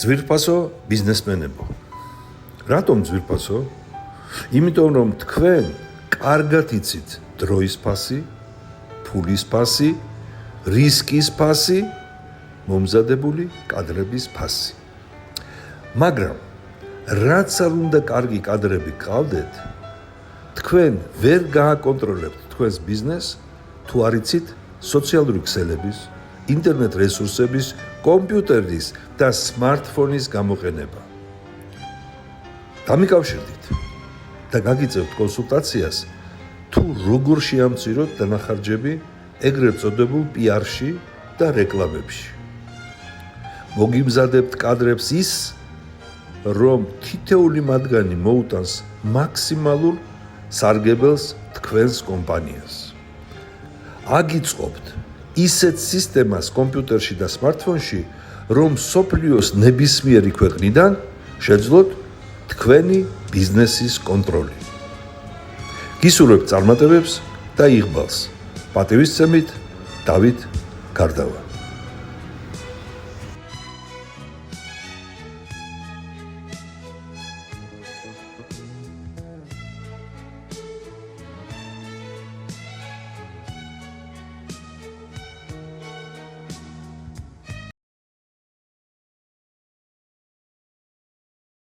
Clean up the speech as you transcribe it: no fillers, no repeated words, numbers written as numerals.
ძვირფასო ბიზნესმენებო. რატომ ძვირფასო? იმიტომ რომ თქვენ კარგად იცით დროის ფასი, ფულის ფასი, რისკის ფასი, მომზადებული კადრების ფასი. მაგრამ რაც არ უნდა კარგი კადრები გყავდეთ, თქვენ ვერ გააკონტროლებთ თქვენს ბიზნესს, თუ არ იცით სოციალური ქსელების, ინტერნეტ რესურსების, კომპიუტერის და სმარტფონის გამოყენება. დამიკავშირდით და გაგიწევთ კონსულტაციას, თუ როგორ შეამციროთ დანახარჯები ეგრეთ წოდებულ PR-ში და რეკლამებში. მოგიმზადებთ კადრებს ის, რომ თითოეული მათგანი მოუტანს მაქსიმალურ სარგებელს თქვენს კომპანიას. აგიწყობთ ისეთ სისტემას კომპიუტერში და სმარტფონში, რომ მსოფლიოს ნებისმიერი ქვეყნიდან შეძლოთ თქვენი ბიზნესის კონტროლი. გისურვებთ წარმატებებს და იღბალს. პატივისცემით, დავით გარდავა.